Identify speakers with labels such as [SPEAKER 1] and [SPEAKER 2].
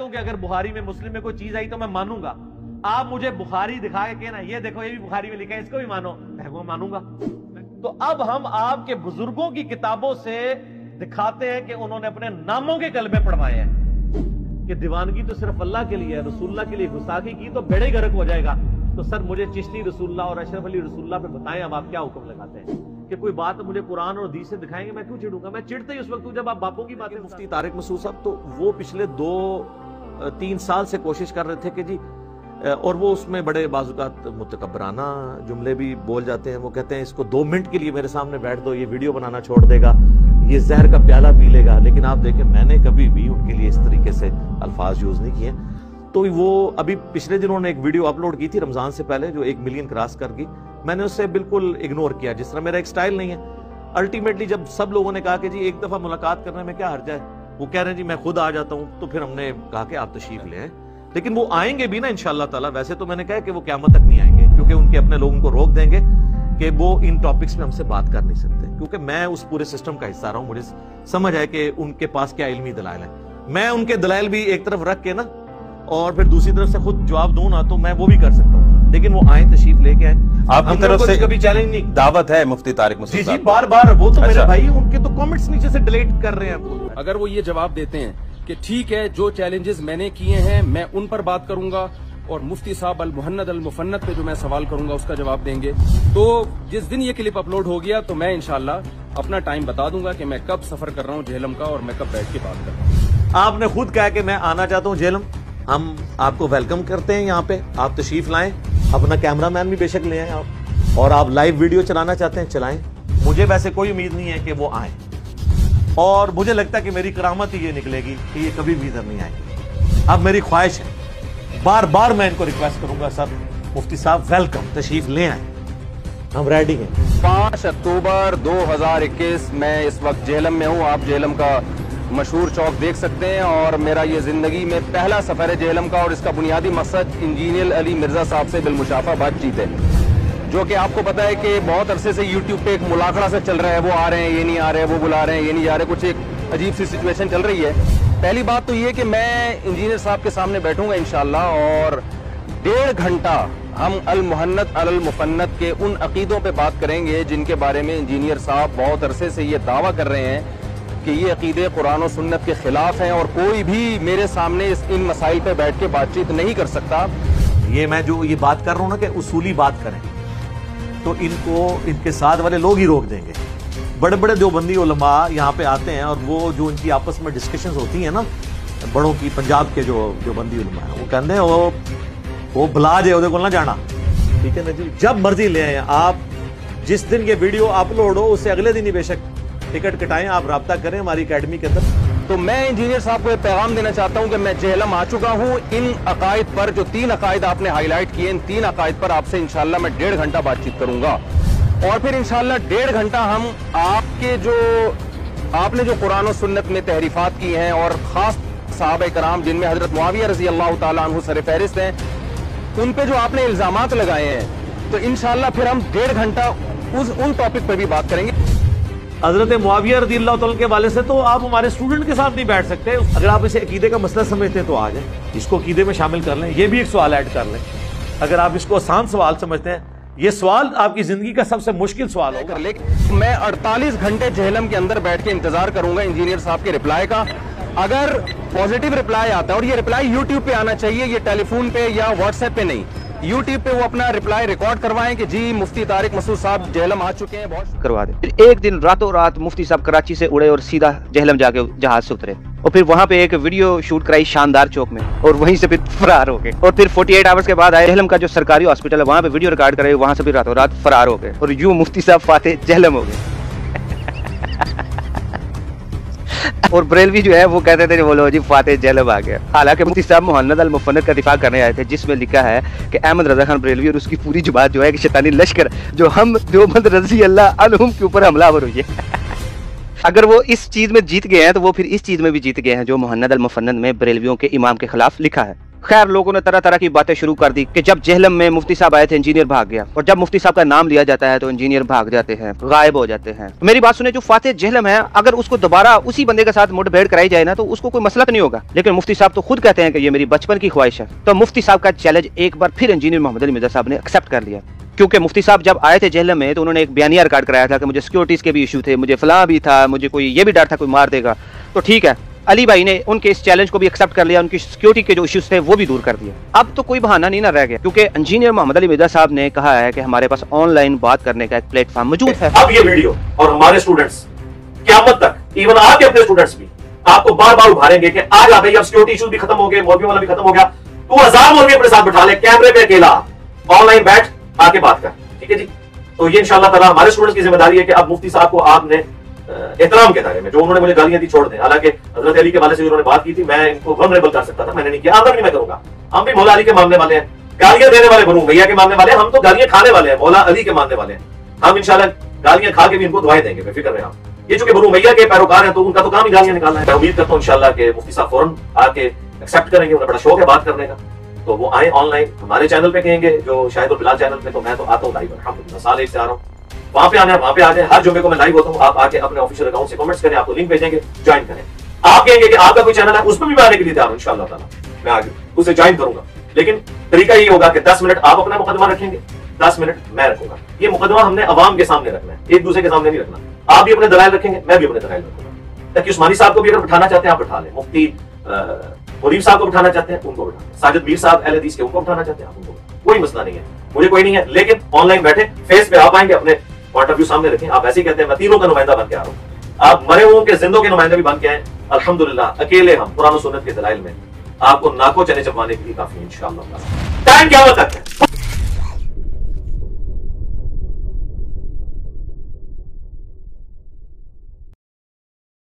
[SPEAKER 1] हूं कि अगर बुखारी में मुस्लिम में कोई चीज आई तो मैं मानूंगा। आप मुझे बुखारी दिखा के कहना ये देखो ये भी बुखारी में लिखा है, इसको भी मानो, मैं वो मानूंगा। तो अब हम आपके बुजुर्गों की किताबों से दिखाते हैं कि उन्होंने अपने नामों के कलमे पढ़वाए हैं कि दीवानगी तो सिर्फ अल्लाह के लिए है, रसूलुल्लाह के लिए गुस्ताखी की तो बेड़े गर्क हो जाएगा। तो सर मुझे चिश्ती रसूलुल्लाह और अशरफ अली रसूलुल्लाह पे बताएं अब आप क्या हुक्म लगाते हैं कि कोई बात मुझे कुरान और हदीस से दिखाएंगे, मैं क्यों चिढ़ूंगा? मैं चिढ़ता ही उस वक्त जब आप बापों की बातें। मुफ्ती तारिक मसूद साहब तो वो पिछले 2-3 साल से कोशिश कर रहे थे कि जी, और वो उसमें बड़े बाजुकात मुतकब्बराना जुमले भी बोल जाते हैं। वो कहते हैं इसको 2 मिनट के लिए मेरे सामने बैठ दो, ये वीडियो बनाना छोड़ देगा, ये जहर का प्याला पी लेगा। लेकिन आप देखें मैंने कभी भी उनके लिए इस तरीके से अल्फाज यूज नहीं किए। तो वो अभी पिछले दिनों ने एक वीडियो अपलोड की थी रमजान से पहले जो 1 मिलियन क्रॉस कर गई, मैंने उससे बिल्कुल इग्नोर किया, जिस तरह मेरा एक स्टाइल नहीं है। अल्टीमेटली जब सब लोगों ने कहा कि जी एक दफा मुलाकात करने में क्या हर्ज है, वो कह रहे हैं जी मैं खुद आ जाता हूं, तो फिर हमने कहा कि आप तशरीफ ले आए। लेकिन वो आएंगे भी ना इंशाअल्लाह ताला। वैसे तो मैंने कहा कि वो क़यामत तक नहीं आएंगे क्योंकि उनके अपने लोगों को रोक देंगे कि वो इन टॉपिक्स में हमसे बात कर नहीं सकते, क्योंकि मैं उस पूरे सिस्टम का हिस्सा रहा हूं। मुझे समझ है कि उनके पास क्या इल्मी दलाइल है। मैं उनके दलाइल भी एक तरफ रख के ना और फिर दूसरी तरफ से खुद जवाब दूं ना, तो मैं वो भी कर सकता हूं। लेकिन वो आए, तशरीफ लेके आए,
[SPEAKER 2] आपकी तरफ से
[SPEAKER 1] कभी चैलेंज नहीं।
[SPEAKER 2] दावत है मुफ्ती तारिक मसूद
[SPEAKER 1] जी बार बार। वो तो मेरे भाई उनके तो कमेंट्स नीचे से डिलीट कर रहे हैं।
[SPEAKER 3] अगर वो ये जवाब देते हैं कि ठीक है जो चैलेंजेस मैंने किए हैं मैं उन पर बात करूंगा और मुफ्ती साहब अल मुहन्नद अल मुफन्नद पे जो मैं सवाल करूंगा उसका जवाब देंगे, तो जिस दिन ये क्लिप अपलोड हो गया तो मैं इंशाल्लाह अपना टाइम बता दूंगा कि मैं कब सफर कर रहा हूं जेहलम का और मैं कब बैठ के बात कर रहा हूं।
[SPEAKER 1] आपने खुद कहा कि मैं आना चाहता हूं जेहलम, हम आपको वेलकम करते हैं यहाँ पे, आप तशरीफ लाएं, अपना कैमरामैन भी बेशक ले आए आप, और आप लाइव वीडियो चलाना चाहते हैं चलाएं। मुझे वैसे कोई उम्मीद नहीं है कि वो आए, और मुझे लगता है कि मेरी करामत ही ये निकलेगी कि ये कभी भी इधर नहीं आएंगे। अब मेरी ख्वाहिश है, बार बार मैं इनको रिक्वेस्ट करूंगा, सर मुफ्ती साहब वेलकम, तशरीफ ले आए, हम रेडी हैं।
[SPEAKER 3] 5 अक्टूबर 2021 मैं इस वक्त जेहलम में हूँ। आप जेहलम का मशहूर चौक देख सकते हैं और मेरा ये जिंदगी में पहला सफर है जेहलम का, और इसका बुनियादी मकसद इंजीनियर अली मिर्जा साहब से बिलमुशाफा बातचीत है, जो कि आपको पता है कि बहुत अरसे से यूट्यूब पे एक मुलाकड़ा सा चल रहा है, वो आ रहे हैं ये नहीं आ रहे, वो बुला रहे हैं ये नहीं जा रहे, कुछ एक अजीब सी सिचुएशन चल रही है। पहली बात तो ये कि मैं इंजीनियर साहब के सामने बैठूंगा इंशाल्लाह, और 1.5 घंटा हम अल मुहन्नद अल मुफन्नद के उन अकीदों पे बात करेंगे जिनके बारे में इंजीनियर साहब बहुत अरसे से ये दावा कर रहे हैं कि ये अकीदे कुरान और सुन्नत के खिलाफ हैं, और कोई भी मेरे सामने इन मसाइल पे बैठ के बातचीत नहीं कर सकता।
[SPEAKER 1] ये मैं जो ये बात कर रहा हूँ ना कि उसूली बात करें, तो इनको इनके साथ वाले लोग ही रोक देंगे। बड़े बड़े देवबंदी उलमा यहाँ पे आते हैं, और वो जो इनकी आपस में डिस्कशंस होती हैं ना बड़ों की, पंजाब के जो देवबंदी उलमा है, वो कहते हैं वो बुला जाए उधर को ना जाना, ठीक है ना जी, जब मर्जी ले आए आप। जिस दिन ये वीडियो अपलोड हो उससे अगले दिन ही बेशक टिकट कटाएं, आप राब्ता करें हमारी अकेडमी के अंदर।
[SPEAKER 3] तो मैं इंजीनियर साहब को ये पैगाम देना चाहता हूं कि मैं जेहलम आ चुका हूं। इन अकायद पर जो 3 अकायद आपने हाईलाइट किए, इन 3 अकायद पर आपसे इंशाल्लाह मैं 1.5 घंटा बातचीत करूंगा, और फिर इंशाल्लाह 1.5 घंटा हम आपने जो कुरान और सुन्नत में तहरीफात की हैं, और खास सहाबा कराम जिनमें हजरत मुआविया रजी अल्लाह ताला अन्हु सर फहरिस्त हैं, उन पे जो आपने इल्जामात लगाए हैं, तो इंशाल्लाह फिर हम 1.5 घंटा उन टॉपिक पर भी बात करेंगे।
[SPEAKER 1] हजरत मुआविया रज़ी अल्लाह तआला के हवाले से तो आप हमारे स्टूडेंट के साथ नहीं बैठ सकते। अगर आप इसे अकीदे का मसला समझते हैं तो आ जाए, इसको अकीदे में शामिल कर लें, ये भी एक सवाल ऐड कर लें। अगर आप इसको आसान सवाल समझते हैं, ये सवाल आपकी जिंदगी का सबसे मुश्किल सवाल होगा।
[SPEAKER 3] लेकिन मैं 48 घंटे जेहलम के अंदर बैठ के इंतजार करूंगा इंजीनियर साहब के रिप्लाई का। अगर पॉजिटिव रिप्लाई आता है, और ये रिप्लाई यूट्यूब पे आना चाहिए, ये टेलीफोन पे या व्हाट्सएप पे नहीं, यूट्यूब पे वो अपना रिप्लाई रिकॉर्ड करवाएं कि जी मुफ्ती तारिक मसूद साहब जेहलम आ चुके हैं, बहुत
[SPEAKER 4] करवा दे। एक दिन रातों रात मुफ्ती साहब कराची से उड़े और सीधा जेहलम जाके जहाज से उतरे, और फिर वहाँ पे एक वीडियो शूट कराई शानदार चौक में, और वहीं से फिर फरार हो गए। और फिर 48 आवर्स के बाद आए जेहलम का जो सरकारी हॉस्पिटल है, वहाँ पे वीडियो रिकॉर्ड कराई, वहाँ से फिर रातों रात फरार हो गए, और यूं मुफ्ती साहब फाते जेहलम हो गए। और बरेलवी जो है वो कहते थे बोलो जी फाते जेहलम आ गया। हालांकि मुफ्ती साहब मुहन्नद अल मुफन्नद का दिफा करने आए थे, जिसमें लिखा है कि अहमद रजा खान बरेलवी और उसकी पूरी जमात जो है कि शैतानी लश्कर जो हम देवबंद रजी अल्लाह अन्हुम के ऊपर हमलावर हुई है। अगर वो इस चीज में जीत गए हैं तो वो फिर इस चीज में भी जीत गए हैं जो मुहन्नद अल मुफन्नद में बरेलवियों के इमाम के खिलाफ लिखा है। खैर लोगों ने तरह तरह की बातें शुरू कर दी कि जब जेहलम में मुफ्ती साहब आए थे इंजीनियर भाग गया, और जब मुफ्ती साहब का नाम लिया जाता है तो इंजीनियर भाग जाते हैं, गायब हो जाते हैं। तो मेरी बात सुने, जो फातिह जेहलम है अगर उसको दोबारा उसी बंदे के साथ मुठभेड़ कराई जाए ना तो उसको कोई मसला नहीं होगा, लेकिन मुफ्ती साहब तो खुद कहते हैं कि ये मेरी बचपन की ख्वाहिश है। तो मुफ्ती साहब का चैलेंज एक बार फिर इंजीनियर मोहम्मद अली मिर्जा साहब ने एक्सेप्ट कर लिया, क्योंकि मुफ्ती साहब जब आए थे जेहलम में तो उन्होंने एक बयानिया रिकॉर्ड कराया था कि मुझे सिक्योरिटीज के भी इशू थे, मुझे फलां भी था, मुझे कोई ये भी डर था कोई मार देगा। तो ठीक है, अली भाई ने उनके इस चैलेंज को भी एक्सेप्ट कर लिया, उनकी सिक्योरिटी के जो इश्यूज थे वो भी दूर कर दिए। अब तो कोई बहाना नहीं ना रह गया, क्योंकि इंजीनियर मोहम्मद अली मिर्जा साहब ने कहा है कि हमारे पास ऑनलाइन बात करने का एक प्लेटफॉर्म मौजूद है।
[SPEAKER 1] अब ये वीडियो और हमारे स्टूडेंट्स क़यामत तक, इवन आपके अपने स्टूडेंट्स भी आपको बार बार उभारेंगे कि आज आ भाई अब सिक्योरिटी इशू भी खत्म हो गए, मौलवी वाला भी खत्म हो गया, तू 1000 मौलवी अपने साथ बिठा ले, कैमरे पे अकेला ऑनलाइन बैठ आके बात कर, ठीक है जी। तो ये इंशाअल्लाह ताला हमारे स्टूडेंट्स की जिम्मेदारी है कि अब मुफ्ती साहब को आपने एहतराम के दायरे में, जो उन्होंने मुझे गालियां दी छोड़ दें। हालांकि हजरत अली के वाले से उन्होंने बात की थी, मैं इनको वल्नरेबल कर सकता था, मैंने नहीं किया, आगे भी मैं करूंगा। हम भी मौला अली के मानने वाले हैं, गालियां देने वाले बनू भैया के मानने वाले हैं, हम तो गालियां खाने वाले हैं, मौला अली के मानने वाले हैं। हम इंशाल्लाह गालियां खा के भी इनको दुआएं देंगे, बेफिक्र रहे हम। ये चूंकि बनु मैया के पैरोकार हैं तो उनका तो काम ही गालियां निकालना है। मैं उम्मीद करता हूं इंशाल्लाह कि मुफ्ती साहब फौरन आके एक्सेप्ट करेंगे, उन्हें बड़ा शौक है बात करने का, तो वो आए ऑनलाइन हमारे चैनल पे कहेंगे, जो शाहिद और बिलाल चैनल पे, तो मैं तो आता हूं लाइव, अल्हम्दुलिल्लाह साल एक से आ रहा हूं, वहां पे आना है, वहां पे आ जाए। हर जुम्मे को मैं लाइव होता हूं, आप आके अपने ऑफिशियल अकाउंट से कमेंट्स करें, आपको लिंक भेजेंगे, ज्वाइन करें। आप कहेंगे कि आपका कोई चैनल है, उसमें भी मैं आने के लिए तैयार हूं इंशाअल्लाह ताला, मैं आगे उसे ज्वाइन करूंगा। लेकिन तरीका ये होगा कि 10 मिनट आप अपना मुकदमा रखेंगे, 10 मिनट मैं रखूंगा। ये मुकदमा हमने अवाम के सामने रखना है, एक दूसरे के सामने नहीं रखना। आप भी अपने दलाइल रखेंगे, मैं भी अपने दलाइल रखूंगा, ताकि उस्मानी साहब को भी अगर बिठाना चाहते हैं आप बिठा लें, मुफ्ती मुनीब साहब को बिठाना चाहते हैं उनको बिठा लें, साजिद मीर साहब अहले हदीस के उनको बिठाना चाहते हैं आप उनको, कोई मसला नहीं है, मुझे कोई नहीं है। लेकिन ऑनलाइन बैठे फेस पे आप आएंगे, अपने पॉइंट ऑफ व्यू सामने रखें। आप ऐसे ही कहते हैं मैं तीनों का नुमाइंदा बन के आ रहा हूं, आप मरे हुओं के जिंदों के नुमाइंदे भी बन के आए, अल्हम्दुलिल्लाह अकेले हम कुरान और सुन्नत के दलाइल में आपको नाको चने चबवाने के लिए काफी इंशाअल्लाह। टाइम क्या तक है